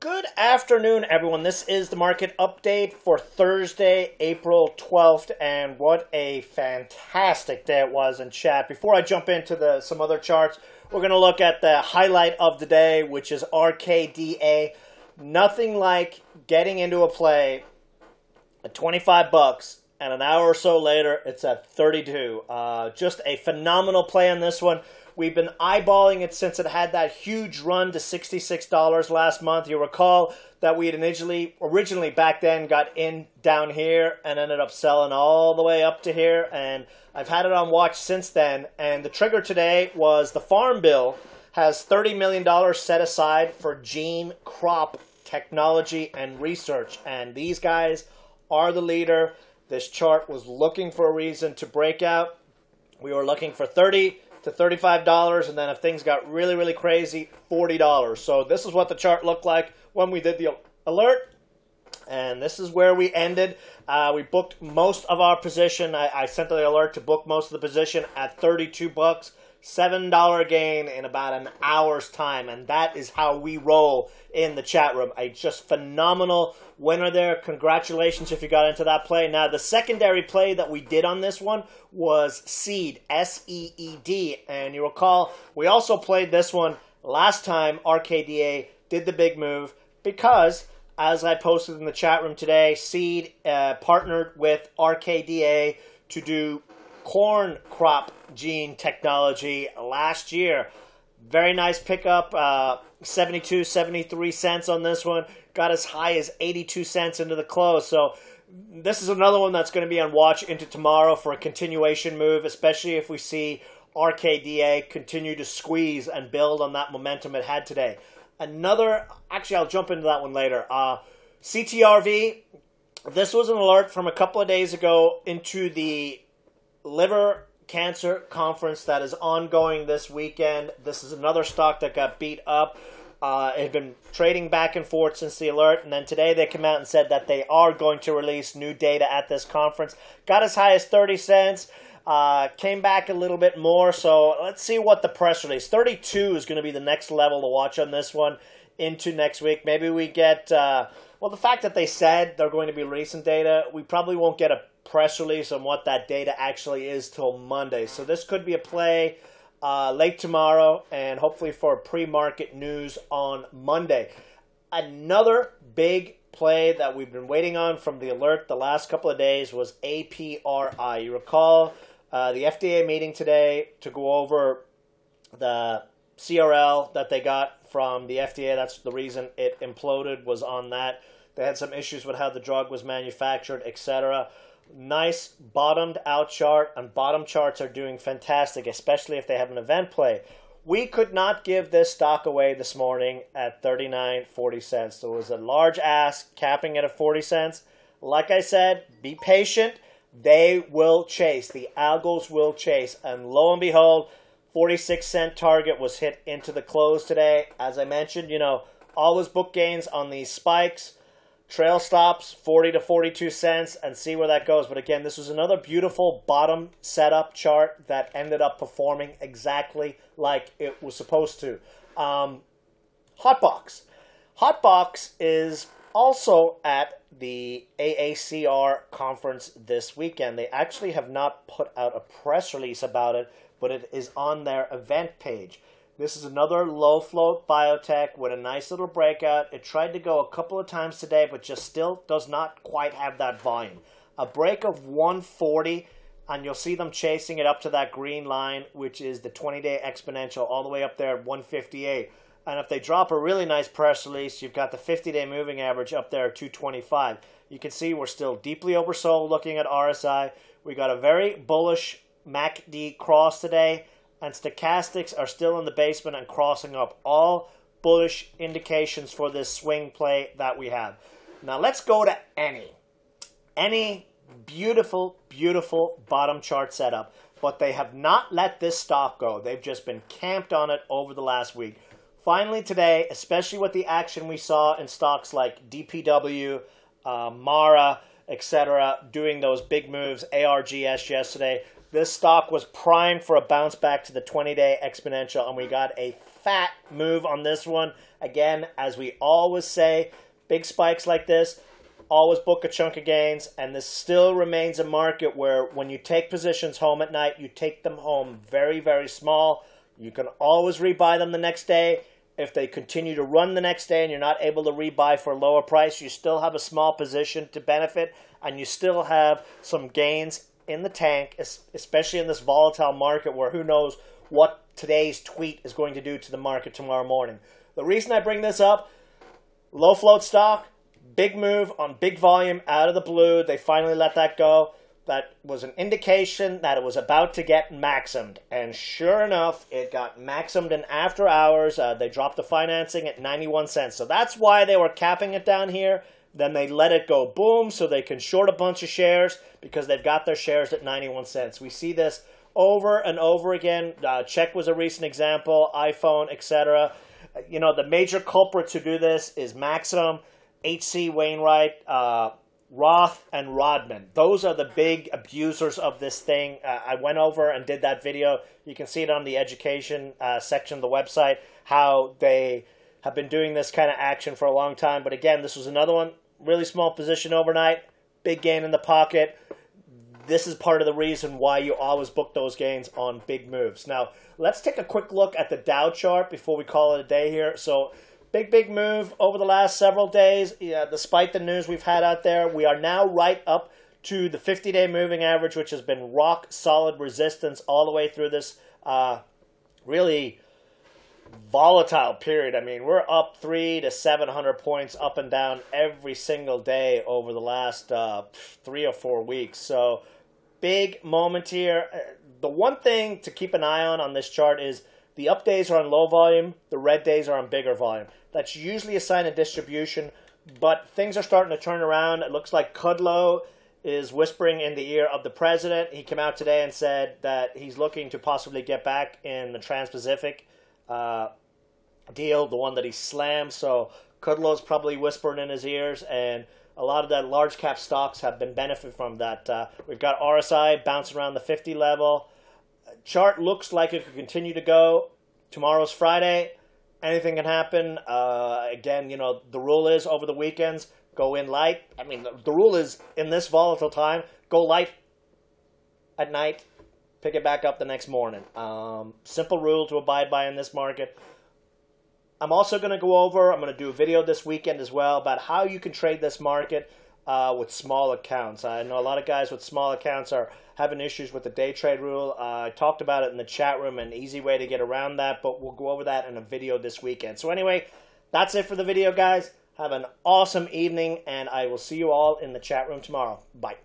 Good afternoon, everyone. This is the market update for Thursday, April 12th, and what a fantastic day it was in chat. Before I jump into some other charts, we're going to look at the highlight of the day, which is RKDA. Nothing like getting into a play at 25 bucks, and an hour or so later, it's at 32. Just a phenomenal play on this one. We've been eyeballing it since it had that huge run to $66 last month. You recall that we had originally back then got in down here and ended up selling all the way up to here. And I've had it on watch since then. And the trigger today was the Farm Bill has $30 million set aside for gene crop technology and research. And these guys are the leader. This chart was looking for a reason to break out. We were looking for $30 to $35, and then if things got really, really crazy, $40. So this is what the chart looked like when we did the alert, and this is where we ended. We booked most of our position. I sent the alert to book most of the position at 32 bucks, $7 gain in about an hour's time, and that is how we roll in the chat room. A just phenomenal winner there. Congratulations if you got into that play. Now, the secondary play that we did on this one was Seed, S-E-E-D, and you recall we also played this one last time RKDA did the big move because, as I posted in the chat room today, Seed partnered with RKDA to do corn crop gene technology last year. Very nice pickup, 72, 73 cents on this one. Got as high as 82 cents into the close. So this is another one that's going to be on watch into tomorrow for a continuation move, especially if we see RKDA continue to squeeze and build on that momentum it had today. Actually, I'll jump into that one later. CTRV, this was an alert from a couple of days ago into the liver cancer conference that is ongoing this weekend. This is another stock that got beat up. It had been trading back and forth since the alert, and then today they came out and said that they are going to release new data at this conference. Got as high as 30 cents, came back a little bit more, so let's see what the press release. 32 is going to be the next level to watch on this one into next week. Maybe we get, well, the fact that they said they're going to be releasing data, we probably won't get a press release on what that data actually is till Monday. So this could be a play late tomorrow and hopefully for pre-market news on Monday. Another big play that we've been waiting on from the alert the last couple of days was APRI. You recall the FDA meeting today to go over the CRL that they got from the FDA. That's the reason it imploded, was on that. They had some issues with how the drug was manufactured, etc. Nice bottomed out chart, and bottom charts are doing fantastic, especially if they have an event play. We could not give this stock away this morning at 39.40 cents. So it was a large ask, capping it at 40 cents. Like I said, be patient. They will chase. The algos will chase. And lo and behold, 46-cent target was hit into the close today. As I mentioned, always book gains on these spikes. Trail stops, 40 to 42 cents, and see where that goes. But again, this was another beautiful bottom setup chart that ended up performing exactly like it was supposed to. Hotbox. Hotbox is also at the AACR conference this weekend. They actually have not put out a press release about it, but it is on their event page. This is another low-float biotech with a nice little breakout. It tried to go a couple of times today, but just still does not quite have that volume. A break of 140, and you'll see them chasing it up to that green line, which is the 20-day exponential, all the way up there at 158. And if they drop a really nice press release, you've got the 50-day moving average up there at 225. You can see we're still deeply oversold looking at RSI. We got a very bullish MACD cross today, and stochastics are still in the basement and crossing up. All bullish indications for this swing play that we have. Now let's go to any beautiful, beautiful bottom chart setup, but they have not let this stock go. They've just been camped on it over the last week. Finally today, especially with the action we saw in stocks like DPW, Mara, etc., doing those big moves, ARGS yesterday, This stock was primed for a bounce back to the 20-day exponential, and we got a fat move on this one. Again, as we always say, big spikes like this, always book a chunk of gains, and this still remains a market where when you take positions home at night, you take them home very, very small. You can always rebuy them the next day. If they continue to run the next day and you're not able to rebuy for a lower price, you still have a small position to benefit, and you still have some gains in the tank, especially in this volatile market where who knows what today's tweet is going to do to the market tomorrow morning. The reason I bring this up, low float stock, big move on big volume out of the blue. They finally let that go. That was an indication that it was about to get maximed. And sure enough, it got maximed in after hours. They dropped the financing at 91 cents. So that's why they were capping it down here. Then they let it go boom so they can short a bunch of shares because they've got their shares at 91 cents. We see this over and over again. Check was a recent example, iPhone, etc. You know, the major culprits who do this is Maxim, H.C. Wainwright, Roth, and Rodman. Those are the big abusers of this thing. I went over and did that video. You can see it on the education section of the website, how they have been doing this kind of action for a long time. But again, this was another one, really small position overnight, big gain in the pocket. This is part of the reason why you always book those gains on big moves. Now, let's take a quick look at the Dow chart before we call it a day here. So, big move over the last several days. Yeah, despite the news we've had out there, we are now right up to the 50-day moving average, which has been rock solid resistance all the way through this really volatile period. I mean, we're up 300 to 700 points up and down every single day over the last 3 or 4 weeks. So, big moment here. The one thing to keep an eye on this chart is the up days are on low volume, the red days are on bigger volume. That's usually a sign of distribution, but things are starting to turn around. It looks like Kudlow is whispering in the ear of the president. He came out today and said that he's looking to possibly get back in the Trans-Pacific deal, the one that he slammed. So Kudlow's probably whispering in his ears, and a lot of that large cap stocks have been benefiting from that. We've got RSI bouncing around the 50 level. Chart looks like it could continue to go. Tomorrow's Friday. Anything can happen. Again, you know, the rule is over the weekends, go in light. I mean, the rule is in this volatile time, go light at night, pick it back up the next morning. Simple rule to abide by in this market. I'm also going to go over, I'm going to do a video this weekend as well about how you can trade this market with small accounts. I know a lot of guys with small accounts are having issues with the day trade rule. I talked about it in the chat room, an easy way to get around that, but we'll go over that in a video this weekend. So anyway, that's it for the video, guys. Have an awesome evening, and I will see you all in the chat room tomorrow. Bye.